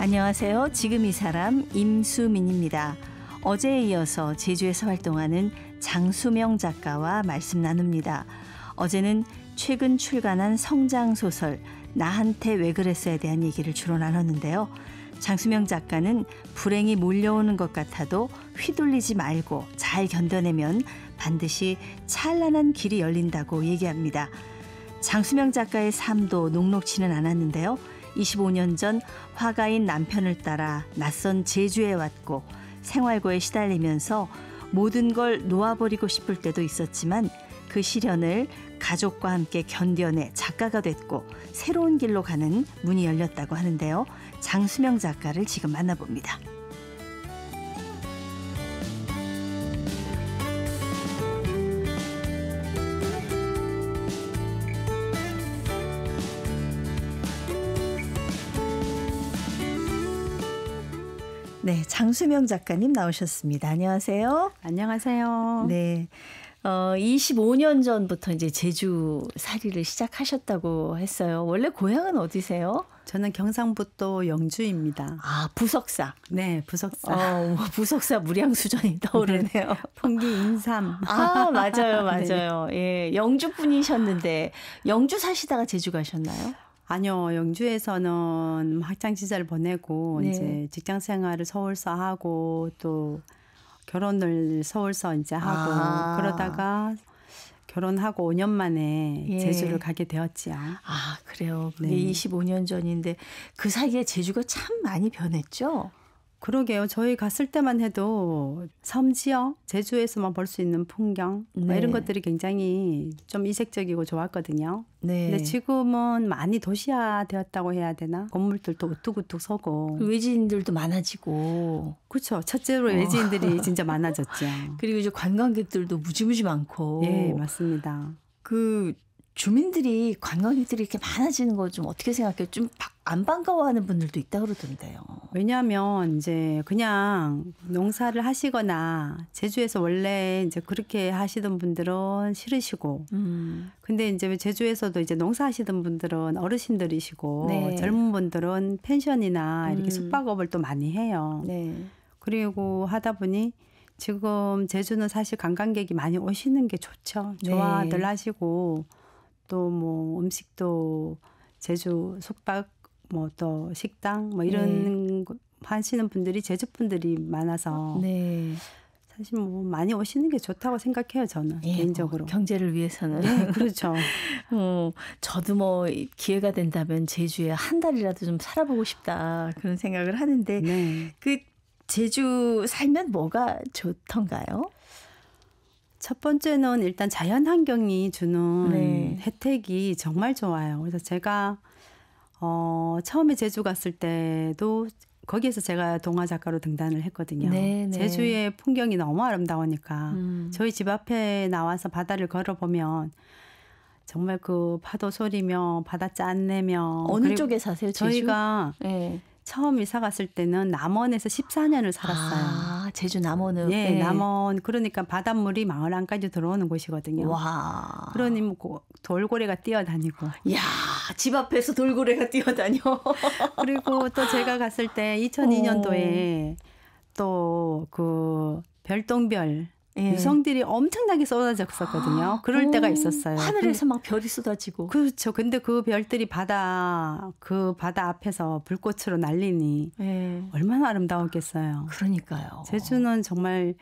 안녕하세요. 지금 이 사람 임수민입니다. 어제에 이어서 제주에서 활동하는 장수명 작가와 말씀 나눕니다. 어제는 최근 출간한 성장소설 나한테 왜 그랬어에 대한 얘기를 주로 나눴는데요. 장수명 작가는 불행이 몰려오는 것 같아도 휘둘리지 말고 잘 견뎌내면 반드시 찬란한 길이 열린다고 얘기합니다. 장수명 작가의 삶도 녹록지는 않았는데요. 25년 전 화가인 남편을 따라 낯선 제주에 왔고 생활고에 시달리면서 모든 걸 놓아버리고 싶을 때도 있었지만 그 시련을 가족과 함께 견뎌내 작가가 됐고 새로운 길로 가는 문이 열렸다고 하는데요. 장수명 작가를 지금 만나봅니다. 네, 장수명 작가님 나오셨습니다. 안녕하세요. 안녕하세요. 네. 25년 전부터 이제 제주 살이를 시작하셨다고 했어요. 원래 고향은 어디세요? 저는 경상북도 영주입니다. 아, 부석사. 네, 부석사. 부석사 무량수전이 떠오르네요. 네, 풍기 인삼. 아, 맞아요. 네. 예, 영주 분이셨는데 영주 사시다가 제주 가셨나요? 아니요, 영주에서는 학창 시절 보내고 네. 이제 직장 생활을 서울서 하고 또 결혼을 서울서 이제 하고 그러다가 결혼하고 5년 만에 예. 제주를 가게 되었지요. 아, 그래요. 그게 네. 25년 전인데 그 사이에 제주가 참 많이 변했죠? 그러게요. 저희 갔을 때만 해도 섬 지역, 제주에서만 볼 수 있는 풍경 네. 이런 것들이 굉장히 좀 이색적이고 좋았거든요. 네. 근데 지금은 많이 도시화 되었다고 해야 되나? 건물들도 우뚝우뚝 서고. 외지인들도 많아지고. 그렇죠. 첫째로 외지인들이 진짜 많아졌죠. 그리고 이제 관광객들도 무지무지 많고. 예, 맞습니다. 그 주민들이 관광객들이 이렇게 많아지는 거 좀 어떻게 생각해요? 좀 안 반가워하는 분들도 있다 그러던데요. 왜냐하면 이제 그냥 농사를 하시거나 제주에서 원래 이제 그렇게 하시던 분들은 싫으시고, 근데 이제 제주에서도 이제 농사하시던 분들은 어르신들이시고, 네. 젊은 분들은 펜션이나 이렇게 숙박업을 또 많이 해요. 네. 그리고 하다 보니 지금 제주는 사실 관광객이 많이 오시는 게 좋죠. 좋아들 네. 하시고 또 뭐 음식도 제주 숙박 뭐 또 식당 뭐 이런 거 하시는 분들이 제주 분들이 많아서 네. 사실 뭐 많이 오시는 게 좋다고 생각해요. 저는 예, 개인적으로. 경제를 위해서는. 네, 그렇죠. 저도 뭐 기회가 된다면 제주에 한 달이라도 좀 살아보고 싶다 그런 생각을 하는데 네. 그 제주 살면 뭐가 좋던가요? 첫 번째는 일단 자연 환경이 주는 네. 혜택이 정말 좋아요. 그래서 제가 처음에 제주 갔을 때도 거기에서 제가 동화 작가로 등단을 했거든요. 네, 네. 제주의 풍경이 너무 아름다우니까 저희 집 앞에 나와서 바다를 걸어보면 정말 그 파도 소리며 바다 짠내며 어느 쪽에 사세요? 제주? 저희가 네. 처음 이사 갔을 때는 남원에서 14년을 살았어요. 아, 제주 남원은. 예, 남원. 그러니까 바닷물이 마을 안까지 들어오는 곳이거든요. 와. 그러니 뭐 돌고래가 뛰어다니고. 이야, 집 앞에서 돌고래가 뛰어다녀. 그리고 또 제가 갔을 때 2002년도에 또 그 별똥별 예. 유성들이 엄청나게 쏟아졌었거든요. 그럴 때가 있었어요. 하늘에서 막 별이 쏟아지고. 그렇죠. 근데 그 별들이 그 바다 앞에서 불꽃으로 날리니 예. 얼마나 아름다웠겠어요. 그러니까요. 제주는 정말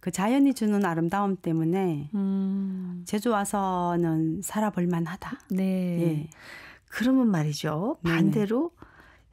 그 자연이 주는 아름다움 때문에 제주 와서는 살아볼 만하다. 네. 예. 그러면 말이죠. 반대로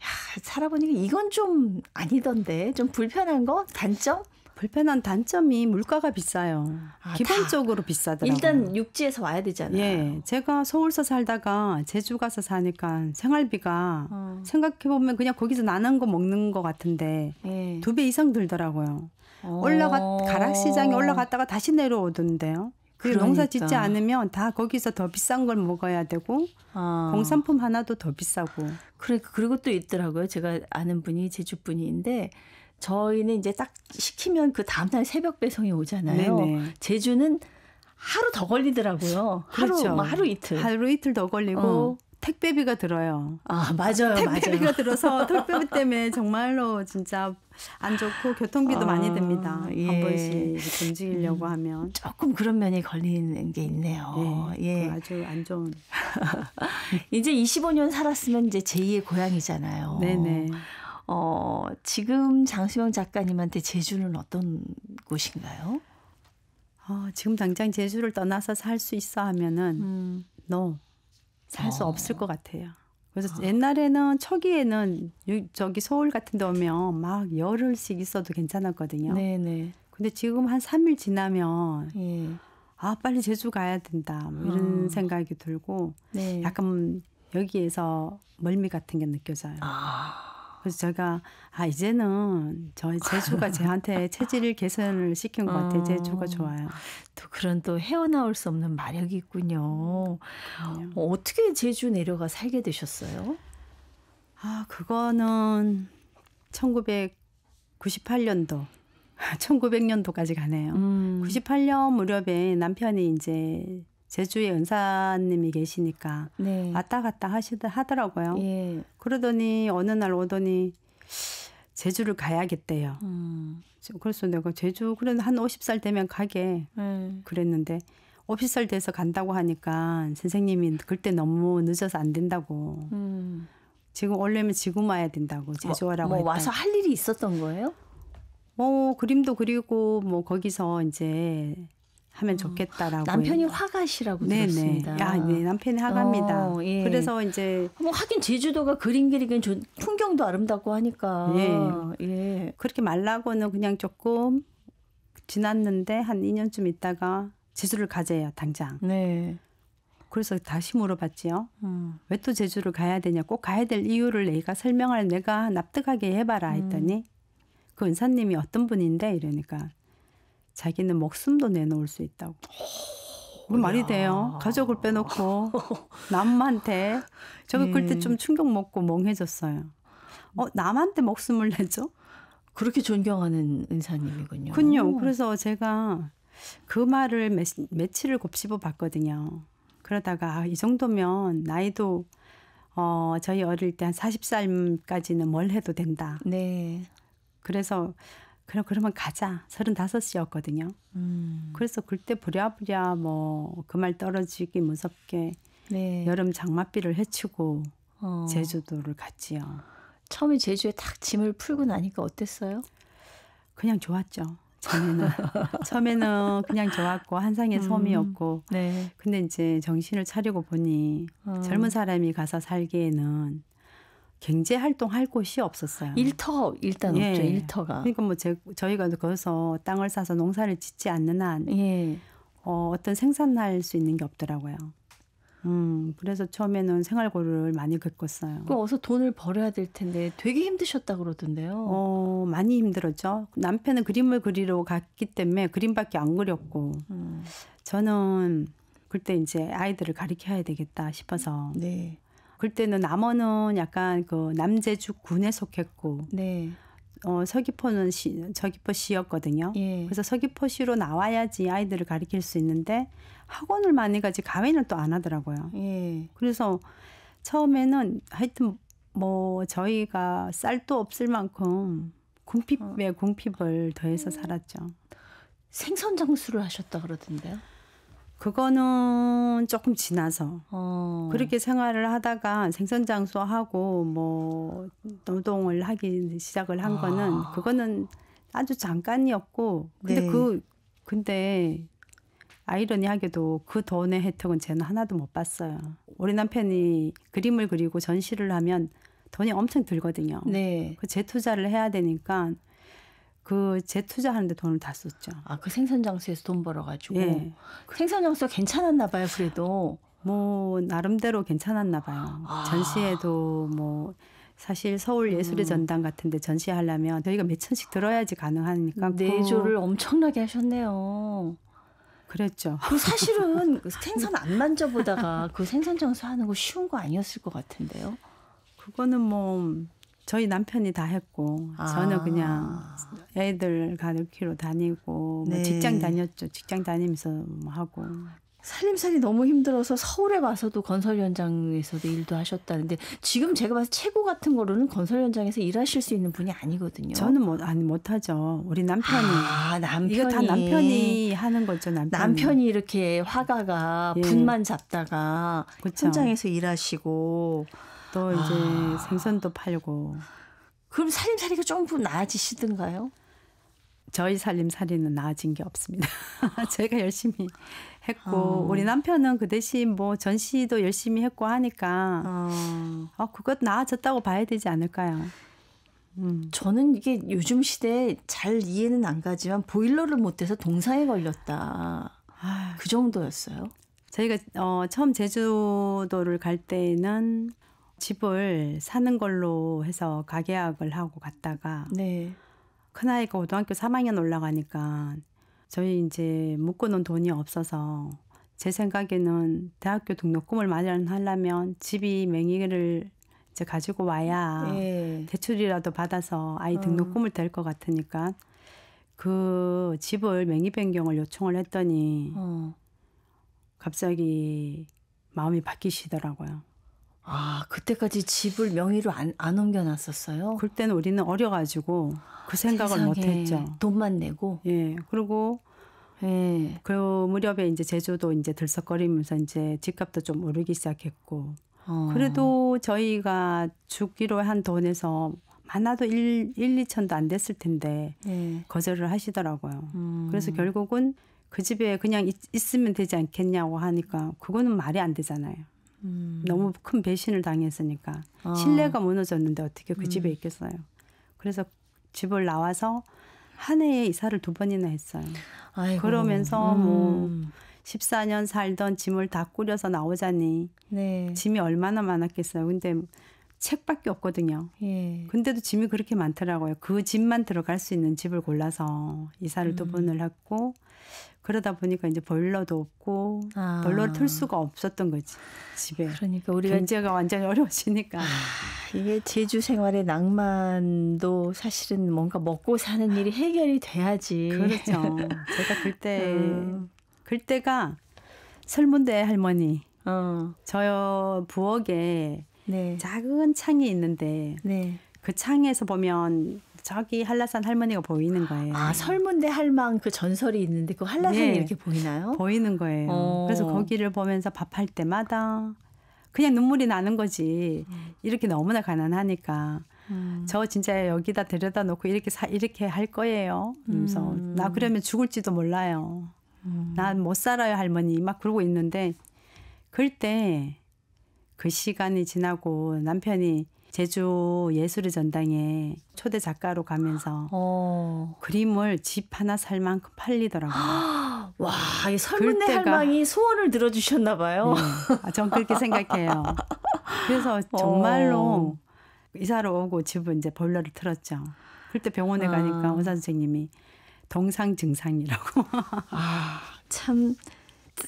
야, 살아보니까 이건 좀 아니던데. 좀 불편한 거? 단점? 불편한 단점이 물가가 비싸요. 아, 기본적으로 비싸더라고요. 일단 육지에서 와야 되잖아요. 예, 제가 서울서 살다가 제주 가서 사니까 생활비가 생각해보면 그냥 거기서 나는 거 먹는 거 같은데 예. 2배 이상 들더라고요. 가락시장에 올라갔다가 다시 내려오던데요. 그러니까. 농사 짓지 않으면 다 거기서 더 비싼 걸 먹어야 되고 공산품 하나도 더 비싸고. 그러니까 그리고 또 있더라고요. 제가 아는 분이 제주 분인데 저희는 이제 딱 시키면 그 다음날 새벽 배송이 오잖아요. 네네. 제주는 하루 더 걸리더라고요. 그렇죠. 하루 이틀. 하루 이틀 더 걸리고 택배비가 들어요. 아, 맞아요. 택배비가 맞아요. 들어서 택배비 때문에 정말로 진짜 안 좋고 교통비도 많이 듭니다. 예. 한 번씩 이렇게 움직이려고 하면. 조금 그런 면이 걸리는 게 있네요. 예. 아주 안 좋은. 이제 25년 살았으면 이제 제2의 고향이잖아요. 네네. 지금 장수영 작가님한테 제주는 어떤 곳인가요? 지금 당장 제주를 떠나서 살 수 있어 하면은 살 수 없을 것 같아요. 그래서 옛날에는 초기에는 저기 서울 같은 데 오면 막 열흘씩 있어도 괜찮았거든요. 네네. 근데 지금 한 3일 지나면 예. 빨리 제주 가야 된다 뭐 이런 생각이 들고 네. 약간 여기에서 멀미 같은 게 느껴져요. 그래서 제가 이제는 저희 제주가 저한테 체질 개선을 시킨 것 같아요. 제주가 좋아요. 또 그런 또 헤어나올 수 없는 마력이 있군요. 어떻게 제주 내려가 살게 되셨어요? 그거는 1998년도, 1900년도까지 가네요. 98년 무렵에 남편이 이제 제주에 은사님이 계시니까 네. 왔다 갔다 하더라고요. 예. 그러더니 어느 날 오더니 제주를 가야겠대요. 그래서 내가 제주 그래도 한 50살 되면 가게 그랬는데 50살 돼서 간다고 하니까 선생님이 그때 너무 늦어서 안 된다고. 지금 오려면 지금 와야 된다고 제주 오라고 했다. 와서 할 일이 있었던 거예요? 그림도 그리고 뭐 거기서 이제 하면 좋겠다라고. 남편이 화가시라고 들었습니다. 네, 남편이 화가입니다. 예. 그래서 이제 하긴 제주도가 그림 그리기엔 풍경도 아름답고 하니까. 예. 그렇게 말라고는 그냥 조금 지났는데 한 2년쯤 있다가 제주를 가재요, 당장. 네. 그래서 다시 물어봤지요. 왜 또 제주를 가야 되냐? 꼭 가야 될 이유를 내가 납득하게 해봐라 했더니 그 은사님이 어떤 분인데 이러니까 자기는 목숨도 내놓을 수 있다고. 말이 돼요. 가족을 빼놓고 남한테. 저거 그때 좀 충격 먹고 멍해졌어요. 남한테 목숨을 내죠? 그렇게 존경하는 은사님이군요. 그래서 제가 그 말을 며칠을 곱씹어 봤거든요. 그러다가 이 정도면 나이도 저희 어릴 때 한 40살까지는 뭘 해도 된다. 네. 그래서 그러면 가자. 35이었거든요. 그래서 그때 부랴부랴 그 말 떨어지기 무섭게 여름 장맛비를 헤치고 제주도를 갔지요. 처음에 제주에 탁 짐을 풀고 나니까 어땠어요? 그냥 좋았죠. 처음에는 그냥 좋았고 한상의 섬이었고. 네. 근데 이제 정신을 차리고 보니 젊은 사람이 가서 살기에는 경제 활동할 곳이 없었어요. 일터 일단 없죠. 일터가. 그러니까 저희가 거기서 땅을 사서 농사를 짓지 않는 한 어떤 생산할 수 있는 게 없더라고요. 그래서 처음에는 생활고를 많이 겪었어요. 그럼 어서 돈을 벌어야 될 텐데 되게 힘드셨다 그러던데요. 많이 힘들었죠. 남편은 그림을 그리러 갔기 때문에 그림밖에 안 그렸고 저는 그때 이제 아이들을 가르쳐야 되겠다 싶어서 네. 그때는 남원은 약간 그 남제주 군에 속했고 서귀포는 서귀포시였거든요. 그래서 서귀포시로 나와야지 아이들을 가르칠 수 있는데 학원을 많이 가지 가외는 또 안 하더라고요. 그래서 처음에는 하여튼 저희가 쌀도 없을 만큼 궁핍에 궁핍을 더해서 살았죠. 생선 장수를 하셨다 그러던데요. 그거는 조금 지나서 그렇게 생활을 하다가 생선장수하고 노동을 하기 시작을 한 거는 그거는 아주 잠깐이었고 근데 아이러니하게도 그 돈의 혜택은 저는 하나도 못 봤어요. 우리 남편이 그림을 그리고 전시를 하면 돈이 엄청 들거든요. 그 재투자를 해야 되니까 그 재투자하는데 돈을 다 썼죠. 그 생선장수에서 돈 벌어가지고. 생선장수가 괜찮았나 봐요, 그래도. 나름대로 괜찮았나 봐요. 전시회도 사실 서울 예술의 전당 같은데 전시하려면 저희가 몇 천씩 들어야지 가능하니까. 내조를 엄청나게 하셨네요. 그랬죠. 사실은 생선 안 만져보다가 그 생선장수 하는 거 쉬운 거 아니었을 것 같은데요. 그거는 저희 남편이 다 했고 저는 그냥 애들 가르치러 다니고 직장 다녔죠. 직장 다니면서 하고. 살림살이 너무 힘들어서 서울에 와서도 건설 현장에서도 일도 하셨다는데 지금 제가 봐서 최고 같은 거로는 건설 현장에서 일하실 수 있는 분이 아니거든요. 저는 못하죠. 우리 남편이. 남편이. 이거 다 남편이 하는 거죠. 남편이 이렇게 화가가 예. 분만 잡다가 그쵸. 현장에서 일하시고 또 이제 생선도 팔고. 그럼 살림살이가 조금 나아지시던가요? 저희 살림살이는 나아진 게 없습니다. 제가 열심히 했고 우리 남편은 그 대신 뭐 전시도 열심히 했고 하니까 그것 나아졌다고 봐야 되지 않을까요? 저는 이게 요즘 시대에 잘 이해는 안 가지만 보일러를 못 대서 동상에 걸렸다. 그 정도였어요. 저희가 처음 제주도를 갈 때는 집을 사는 걸로 해서 가계약을 하고 갔다가 네. 큰아이가 고등학교 3학년 올라가니까 저희 이제 묶어놓은 돈이 없어서 제 생각에는 대학교 등록금을 마련하려면 집이 명의를 이제 가지고 와야 예. 대출이라도 받아서 아이 등록금을 댈 것 같으니까 그 집을 명의 변경을 요청을 했더니 갑자기 마음이 바뀌시더라고요. 그때까지 집을 명의로 안 옮겨놨었어요? 그때는 우리는 어려가지고 그 생각을 못했죠. 돈만 내고. 예. 그리고 예. 그 무렵에 이제 제주도 이제 들썩거리면서 이제 집값도 좀 오르기 시작했고. 그래도 저희가 주기로 한 돈에서 많아도 2천도 안 됐을 텐데 예. 거절을 하시더라고요. 그래서 결국은 그 집에 그냥 있으면 되지 않겠냐고 하니까 그거는 말이 안 되잖아요. 너무 큰 배신을 당했으니까 신뢰가 무너졌는데 어떻게 그 집에 있겠어요. 그래서 집을 나와서 한 해에 이사를 2번이나 했어요. 아이고. 그러면서 뭐 14년 살던 짐을 다 꾸려서 나오자니 네. 짐이 얼마나 많았겠어요. 근데 책밖에 없거든요. 예. 근데도 짐이 그렇게 많더라고요. 그 집만 들어갈 수 있는 집을 골라서 이사를 2번을 했고 그러다 보니까 이제 보일러도 없고 보일러를 틀 수가 없었던 거지 집에. 그러니까 우리가 경제가 완전히 어려워지니까. 이게 제주 생활의 낭만도 사실은 뭔가 먹고 사는 일이 해결이 돼야지. 그렇죠. 제가 그때가 설문대 할머니. 저 부엌에 네. 작은 창이 있는데 네. 그 창에서 보면 저기 한라산 할머니가 보이는 거예요. 설문대 할망 그 전설이 있는데 그 한라산이 네. 이렇게 보이나요? 보이는 거예요. 그래서 거기를 보면서 밥할 때마다 그냥 눈물이 나는 거지. 이렇게 너무나 가난하니까. 저 진짜 여기다 데려다 놓고 이렇게 할 거예요. 그래서 나 그러면 죽을지도 몰라요. 난 못 살아요 할머니 막 그러고 있는데 그때 그 시간이 지나고 남편이 제주 예술의 전당에 초대 작가로 가면서 그림을 집 하나 살 만큼 팔리더라고요. 와, 이 설문대 할망이 소원을 들어주셨나 봐요. 네, 전 그렇게 생각해요. 그래서 정말로 이사를 오고 집은 이제 보일러를 틀었죠. 그때 병원에 가니까 의사 선생님이 동상 증상이라고. 참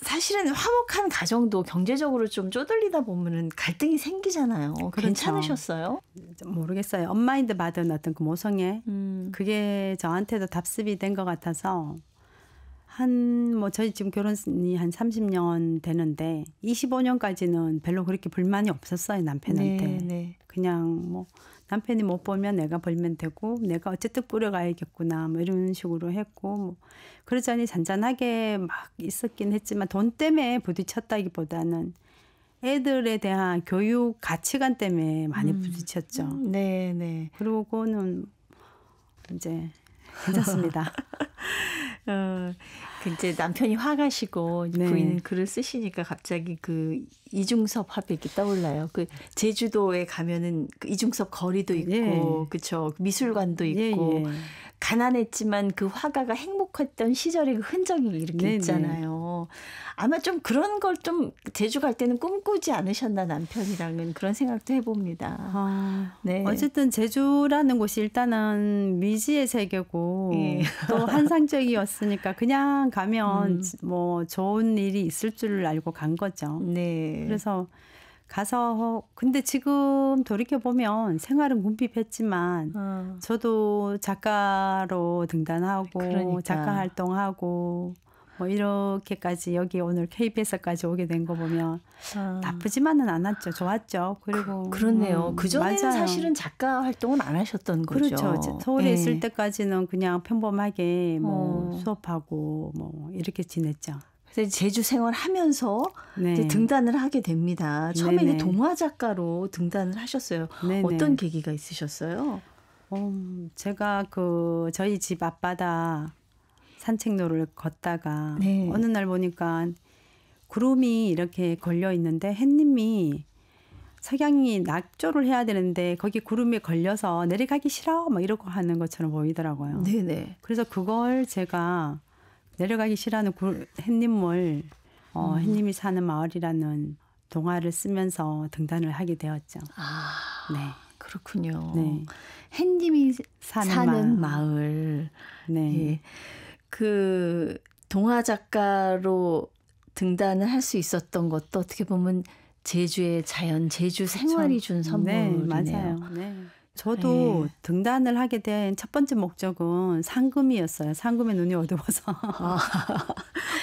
사실은 화목한 가정도 경제적으로 좀 쪼들리다 보면은 갈등이 생기잖아요. 그렇죠. 괜찮으셨어요? 모르겠어요. 엄마인데 받은 어떤 그 모성애 그게 저한테도 답습이 된 것 같아서 저희 지금 결혼이 한 30년 되는데 25년까지는 별로 그렇게 불만이 없었어요 남편한테. 네. 그냥 뭐 남편이 못 보면 내가 벌면 되고 내가 어쨌든 뿌려가야겠구나 뭐 이런 식으로 했고 뭐 그러자니 잔잔하게 막 있었긴 했지만 돈 때문에 부딪혔다기보다는 애들에 대한 교육 가치관 때문에 많이 부딪혔죠. 네. 그러고는 이제 괜찮습니다. 이제 남편이 화가시고 네. 부인은 글을 쓰시니까 갑자기 그 이중섭 화백이 떠올라요. 그 제주도에 가면은 그 이중섭 거리도 있고, 예. 그렇죠. 미술관도 있고. 예. 가난했지만 그 화가가 행복했던 시절의 그 흔적이 이렇게 네네. 있잖아요. 아마 좀 그런 걸 좀 제주 갈 때는 꿈꾸지 않으셨나 남편이랑은 그런 생각도 해봅니다. 네. 어쨌든 제주라는 곳이 일단은 미지의 세계고 예. 또 환상적이었으니까 그냥 가면 뭐 좋은 일이 있을 줄 알고 간 거죠. 네. 그래서 가서 근데 지금 돌이켜보면 생활은 궁핍했지만 저도 작가로 등단하고 그러니까. 작가 활동하고 뭐 이렇게까지 여기 오늘 KBS까지 오게 된 거 보면 나쁘지만은 않았죠. 좋았죠. 그리고 그렇네요. 그전에는 맞아요. 사실은 작가 활동은 안 하셨던 거죠. 그렇죠. 서울에 예. 있을 때까지는 그냥 평범하게 뭐 수업하고 뭐 이렇게 지냈죠. 그래서 제주 생활하면서 네. 이제 등단을 하게 됩니다. 처음에 네네. 이제 동화 작가로 등단을 하셨어요. 네네. 어떤 계기가 있으셨어요? 제가 그 저희 집 앞바다 산책로를 걷다가 네. 어느 날 보니까 구름이 이렇게 걸려 있는데 햇님이 석양이 낙조를 해야 되는데 거기 구름에 걸려서 내려가기 싫어 막 이러고 하는 것처럼 보이더라고요. 네네. 그래서 그걸 제가 내려가기 싫어하는 햇님을 햇님이 사는 마을이라는 동화를 쓰면서 등단을 하게 되었죠. 아, 네. 그렇군요. 네. 햇님이 사는 마을. 마을. 네. 예. 그 동화 작가로 등단을 할 수 있었던 것도 어떻게 보면 제주의 자연, 제주 생활이 준 선물이네요. 네, 맞아요. 네. 저도 네. 등단을 하게 된 첫 번째 목적은 상금이었어요. 상금에 눈이 어두워서.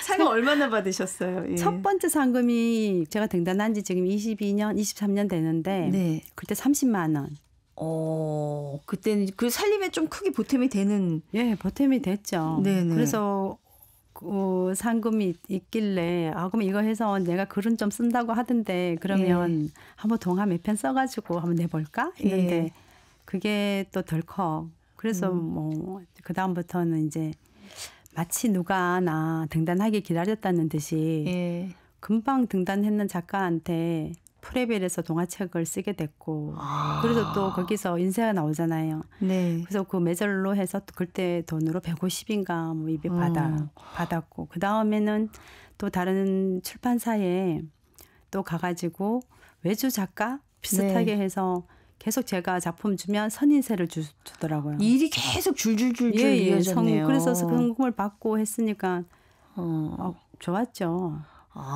상금 얼마나 받으셨어요? 예. 첫 번째 상금이 제가 등단한 지 지금 22년, 23년 되는데 네. 그때 30만 원. 그때는 그 살림에 좀 크게 보탬이 되는. 예, 보탬이 됐죠. 네네. 그래서 상금이 있길래 그럼 이거 해서 내가 글은 좀 쓴다고 하던데 그러면 한번 동화 몇 편 써가지고 한번 내볼까 했는데 그게 또 덜컥. 그래서 뭐 그 다음부터는 이제 마치 누가 나 등단하기 기다렸다는 듯이 금방 등단했는 작가한테 프레벨에서 동화책을 쓰게 됐고 그래서 또 거기서 인쇄가 나오잖아요. 네. 그래서 그 매절로 해서 또 그때 돈으로 150인가 뭐 입에 받았고 그 다음에는 또 다른 출판사에 또 가가지고 외주 작가 비슷하게 해서 계속 제가 작품 주면 선인세를 주더라고요. 일이 계속 줄줄줄줄 이어졌네요. 그래서 성금을 받고 했으니까 좋았죠.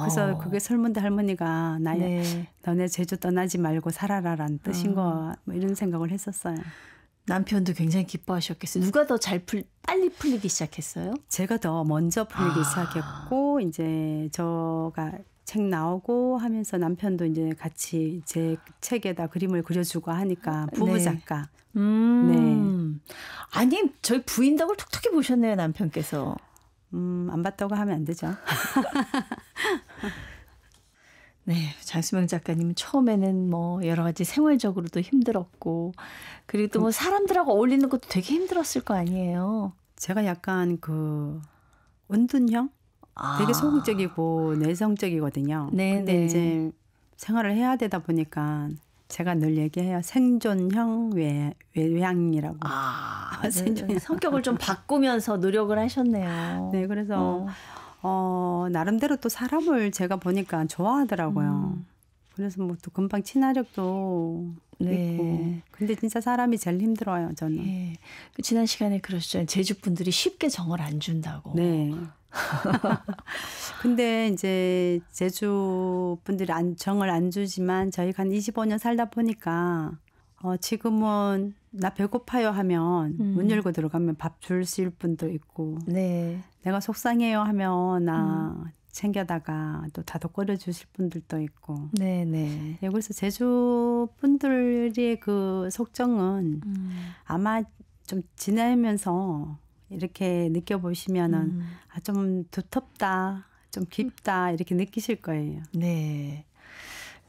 그래서 그게 설문대 할머니가 너네 제주 떠나지 말고 살아라라는 뜻인 거 뭐 이런 생각을 했었어요. 남편도 굉장히 기뻐하셨겠어요. 누가 더 빨리 풀리기 시작했어요? 제가 더 먼저 풀리기 시작했고 이제 저가 책 나오고 하면서 남편도 이제 같이 제 책에다 그림을 그려주고 하니까 부부 작가. 네. 아니 저희 부인덕을 톡톡히 보셨네요 남편께서. 안 봤다고 하면 안 되죠. 네, 장수명 작가님은 처음에는 뭐 여러 가지 생활적으로도 힘들었고 그리고 또 뭐 사람들하고 어울리는 것도 되게 힘들었을 거 아니에요. 제가 약간 그 은둔형? 되게 소극적이고 내성적이거든요. 근데 이제 생활을 해야 되다 보니까 제가 늘 얘기해요. 생존형 외향이라고. 생존형. 성격을 좀 바꾸면서 노력을 하셨네요. 네, 그래서 나름대로 또 사람을 제가 보니까 좋아하더라고요. 그래서 뭐 또 금방 친화력도 있고. 근데 진짜 사람이 제일 힘들어요, 저는. 네. 지난 시간에 그러셨잖아요. 제주 분들이 쉽게 정을 안 준다고. 네. 근데 이제 제주 분들이 정을 안 주지만 저희가 한 25년 살다 보니까 지금은 나 배고파요 하면 문 열고 들어가면 밥 주실 분도 있고 내가 속상해요 하면 나 챙겨다가 또 다독거려 주실 분들도 있고 네, 그래서 제주 분들의 그 속정은 아마 좀 지내면서 이렇게 느껴보시면은 좀 두텁다, 좀 깊다 이렇게 느끼실 거예요. 네.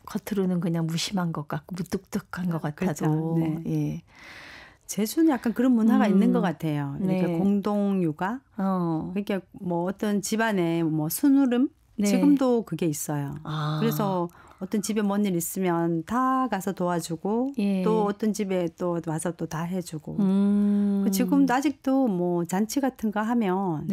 겉으로는 그냥 무심한 것 같고 무뚝뚝한 것 같아도. 그렇죠. 네. 제주는 약간 그런 문화가 있는 것 같아요. 그러니까 공동 육아. 그러니까 뭐 어떤 집안에 뭐 순으름 지금도 그게 있어요. 그래서 어떤 집에 뭔 일 있으면 다 가서 도와주고 또 어떤 집에 또 와서 또 다 해주고 지금도 아직도 뭐 잔치 같은 거 하면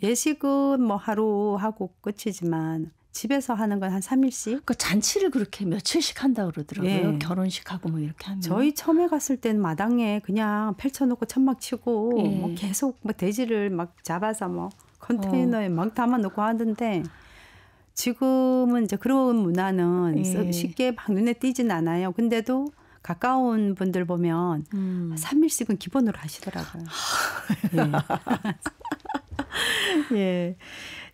예식은 뭐 하루 하고 끝이지만 집에서 하는 건 한 3일씩. 그러니까 잔치를 그렇게 며칠씩 한다고 그러더라고요. 결혼식하고 뭐 이렇게 하면. 저희 처음에 갔을 때는 마당에 그냥 펼쳐놓고 천막 치고 뭐 계속 뭐 돼지를 막 잡아서 뭐 컨테이너에 막 담아놓고 하던데 지금은 이제 그런 문화는 쉽게 막 눈에 띄진 않아요. 근데도 가까운 분들 보면 3일씩은 기본으로 하시더라고요. 예.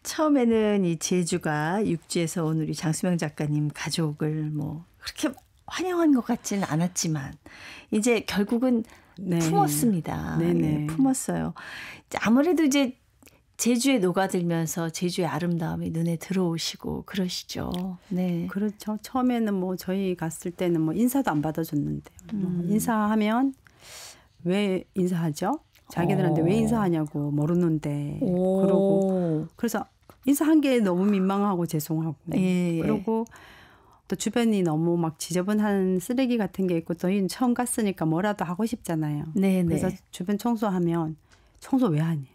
처음에는 이 제주가 육지에서 온 우리 장수명 작가님 가족을 뭐 그렇게 환영한 것 같지는 않았지만 이제 결국은 네. 품었습니다. 네네. 예, 품었어요. 아무래도 이제 제주에 녹아들면서 제주의 아름다움이 눈에 들어오시고 그러시죠. 네. 그렇죠. 처음에는 뭐 저희 갔을 때는 뭐 인사도 안 받아줬는데 뭐 인사하면 왜 인사하죠? 자기들한테 왜 인사하냐고 모르는데 그러고 그래서 인사한 게 너무 민망하고 죄송하고 예. 그리고 또 주변이 너무 막 지저분한 쓰레기 같은 게 있고 저희는 처음 갔으니까 뭐라도 하고 싶잖아요. 네네. 그래서 주변 청소하면 청소 왜 하니?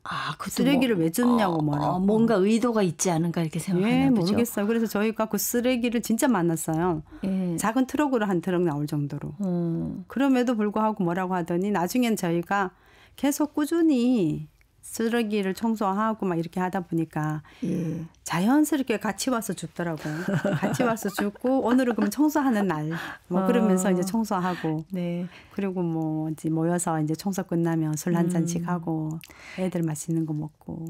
아, 그 쓰레기를 왜 줬냐고 뭐라고. 뭔가 의도가 있지 않은가 이렇게 생각하나 예, 보죠. 모르겠어요. 그래서 저희가 그 쓰레기를 진짜 많았어요. 예. 작은 트럭으로 한 트럭 나올 정도로. 그럼에도 불구하고 뭐라고 하더니 나중엔 저희가 계속 꾸준히 쓰레기를 청소하고 막 이렇게 하다 보니까 예. 자연스럽게 같이 와서 줍더라고요. 같이 와서 줍고 오늘은 그럼 청소하는 날 뭐 그러면서 이제 청소하고 네. 그리고 뭐 이제 모여서 이제 청소 끝나면 술 한 잔씩 하고 애들 맛있는 거 먹고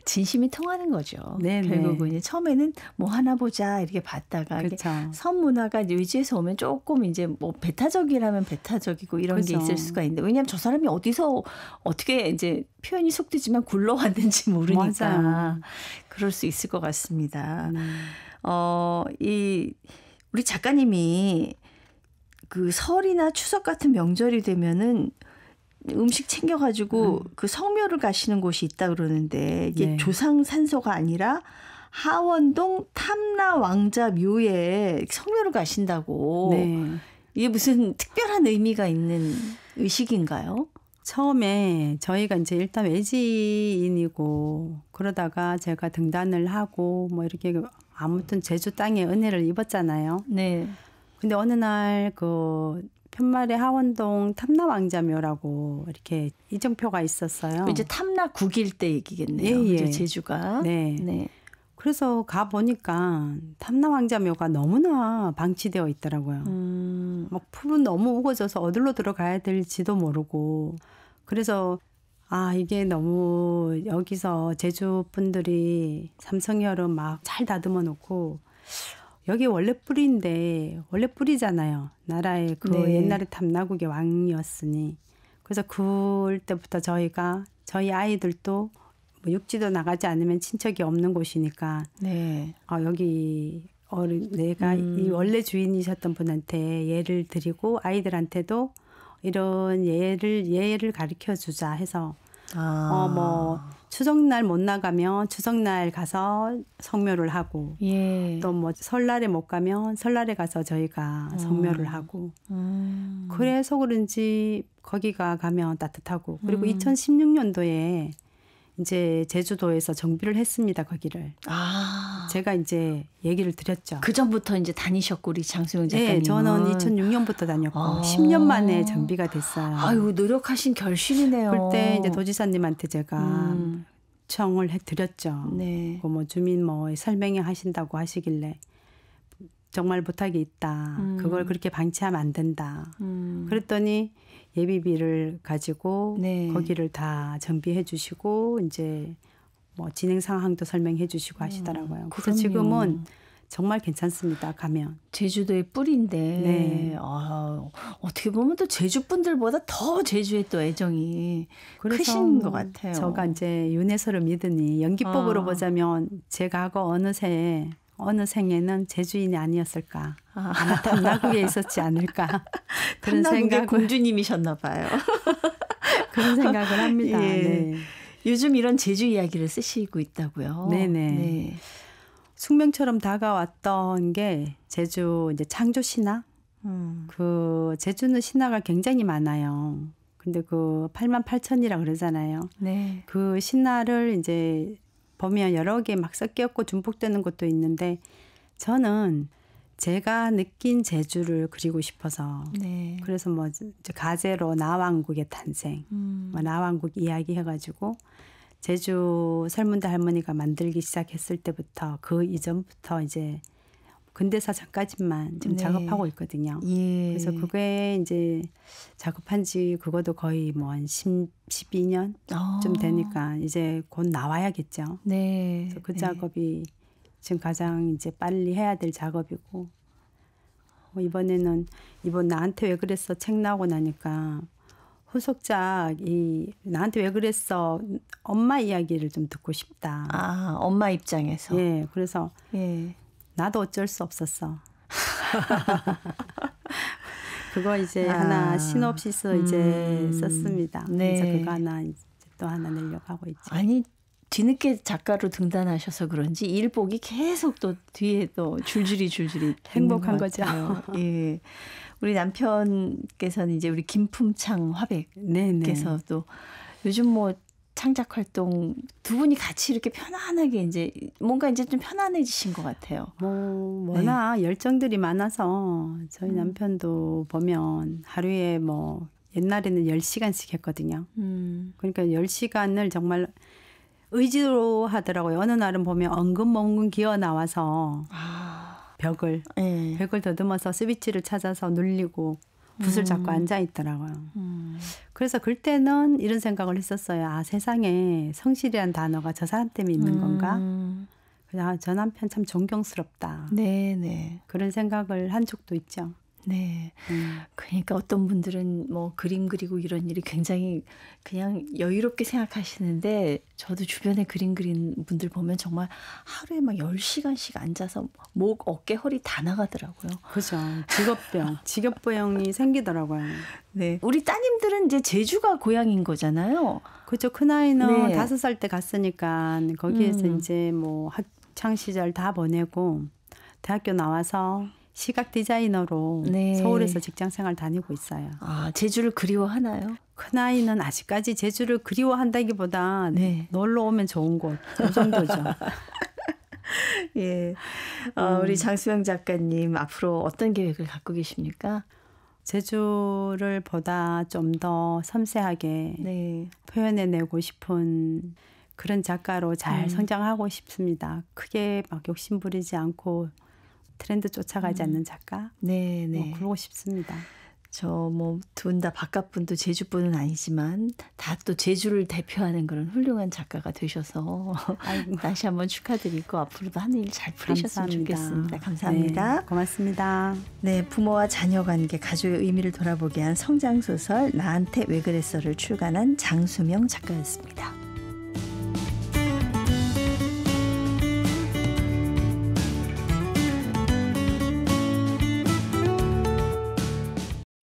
진심이 통하는 거죠. 네네. 결국은 이제 처음에는 뭐 하나 보자 이렇게 봤다가 그렇죠. 섬 문화가 외지에서 오면 조금 이제 뭐 배타적이라면 배타적이고 이런 그렇죠. 게 있을 수가 있는데 왜냐하면 저 사람이 어디서 어떻게 이제 표현이 속되지만 굴러왔는지 모르니까 맞아요. 그럴 수 있을 것 같습니다. 이 우리 작가님이 그 설이나 추석 같은 명절이 되면은 음식 챙겨가지고 그 성묘를 가시는 곳이 있다 그러는데 이게 네. 조상 산소가 아니라 하원동 탐라 왕자 묘에 성묘를 가신다고. 네. 이게 무슨 특별한 의미가 있는 의식인가요? 처음에 저희가 이제 일단 외지인이고 그러다가 제가 등단을 하고 뭐 이렇게 아무튼 제주 땅에 은혜를 입었잖아요. 네. 근데 어느 날 그 편말에 하원동 탐라왕자묘라고 이렇게 이정표가 있었어요. 이제 탐라 9일 때 얘기겠네요. 예, 예. 이제 제주가. 네. 네. 그래서 가 보니까 탐라왕자묘가 너무나 방치되어 있더라고요. 막 풀은 너무 우거져서 어디로 들어가야 될지도 모르고 그래서 아 이게 너무 여기서 제주 분들이 삼성열은 막 잘 다듬어 놓고 여기 원래 뿌리인데 원래 뿌리잖아요. 나라의 그 네. 옛날에 탐라국의 왕이었으니 그래서 그때부터 저희가 저희 아이들도 뭐 육지도 나가지 않으면 친척이 없는 곳이니까 네. 여기 내가 이 원래 주인이셨던 분한테 예를 드리고 아이들한테도 이런 예를 가르쳐 주자 해서 뭐 추석날 못 나가면 추석날 가서 성묘를 하고 예. 또 뭐 설날에 못 가면 설날에 가서 저희가 성묘를 하고 그래서 그런지 거기가 가면 따뜻하고 그리고 2016년도에 이제 제주도에서 정비를 했습니다. 거기를. 제가 이제 얘기를 드렸죠. 그 전부터 이제 다니셨고 우리 장수영 작가님은. 네, 저는 2006년부터 다녔고 10년 만에 정비가 됐어요. 아유, 노력하신 결실이네요. 그때 이제 도지사님한테 제가 청을 해드렸죠. 네. 뭐 주민 뭐 설명회 하신다고 하시길래 정말 부탁이 있다. 그걸 그렇게 방치하면 안 된다. 그랬더니 예비비를 가지고 네. 거기를 다 정비해 주시고 이제 뭐 진행 상황도 설명해 주시고 하시더라고요. 그래서 지금은 정말 괜찮습니다. 가면. 제주도의 뿌리인데 네. 어떻게 보면 또 제주 분들보다 더 제주에 또 애정이 크신 것 같아요. 제가 이제 윤회서를 믿으니 연기법으로 보자면 제가 하고 어느 생에는 제주인이 아니었을까. 아마 탐라국에 있었지 않을까. 그런 탐라국의 공주님이셨나 봐요. 그런 생각을 합니다. 예. 네. 요즘 이런 제주 이야기를 쓰시고 있다고요. 네네. 네. 숙명처럼 다가왔던 게 제주 이제 창조 신화. 그 제주는 신화가 굉장히 많아요. 근데 그 88,000이라 그러잖아요. 네. 그 신화를 이제 보면 여러 개 막 섞였고 중복되는 것도 있는데 저는 제가 느낀 제주를 그리고 싶어서 네. 그래서 뭐 이제 가제로 나왕국의 탄생, 뭐 나왕국 이야기 해가지고 제주 설문대 할머니가 만들기 시작했을 때부터 그 이전부터 이제 근대사 전까지만 지금 네. 작업하고 있거든요. 예. 그래서 그게 이제 작업한 지 그것도 거의 뭐 한 12년 좀 되니까 이제 곧 나와야겠죠. 네. 그래서 그 네. 작업이 지금 가장 이제 빨리 해야 될 작업이고 이번에는 이번 나한테 왜 그랬어 책 나오고 나니까 후속작 이 나한테 왜 그랬어 엄마 이야기를 좀 듣고 싶다. 아, 엄마 입장에서. 예, 그래서 예. 나도 어쩔 수 없었어. 그거 이제 하나 시놉시스 이제 썼습니다. 네. 그래서 그거 하나 이제 또 하나 내려고 하고 있죠. 아니 뒤늦게 작가로 등단하셔서 그런지 일복이 계속 또 뒤에 또 줄줄이 행복한 거죠. 예. 우리 남편께서는 이제 우리 김품창 화백께서 또 요즘 뭐 창작 활동 두 분이 같이 이렇게 편안하게 이제 뭔가 이제 좀 편안해지신 것 같아요. 뭐 워낙 열정들이 많아서 저희 남편도 보면 하루에 뭐 옛날에는 10시간씩 했거든요. 그러니까 10시간을 정말 의지로 하더라고요. 어느 날은 보면 엉금엉금 기어 나와서 벽을 더듬어서 스위치를 찾아서 눌리고 붓을 잡고 앉아 있더라고요. 그래서 그때는 이런 생각을 했었어요. 아, 세상에 성실이라는 단어가 저 사람 때문에 있는 건가? 그냥 저 남편 참 존경스럽다. 네. 그런 생각을 한 적도 있죠. 네. 그러니까 어떤 분들은 뭐 그림 그리고 이런 일이 굉장히 그냥 여유롭게 생각하시는데 저도 주변에 그림 그리는 분들 보면 정말 하루에 막 10시간씩 앉아서 목, 어깨, 허리 다 나가더라고요. 그죠. 직업병이 생기더라고요. 네. 우리 따님들은 이제 제주가 고향인 거잖아요. 그렇죠. 큰아이는 네. 5살 때 갔으니까 거기에서 이제 뭐 학창 시절 다 보내고 대학교 나와서 시각 디자이너로 서울에서 직장 생활 다니고 있어요. 아, 제주를 그리워하나요? 큰아이는 아직까지 제주를 그리워한다기보다 놀러 오면 좋은 곳, 그 정도죠. 예. 우리 장수명 작가님 앞으로 어떤 계획을 갖고 계십니까? 제주를 보다 좀 더 섬세하게 표현해내고 싶은 그런 작가로 잘 성장하고 싶습니다. 크게 막 욕심부리지 않고 트렌드 쫓아가지 않는 작가? 뭐 그러고 싶습니다. 저 뭐 두 분 다 바깥 분도 제주 분은 아니지만 다 또 제주를 대표하는 그런 훌륭한 작가가 되셔서 다시 한번 축하드리고 앞으로도 하는 일 잘 풀리셨으면 좋겠습니다. 감사합니다. 네, 고맙습니다. 네, 부모와 자녀 관계, 가족의 의미를 돌아보게 한 성장소설 나한테 왜 그랬어를 출간한 장수명 작가였습니다.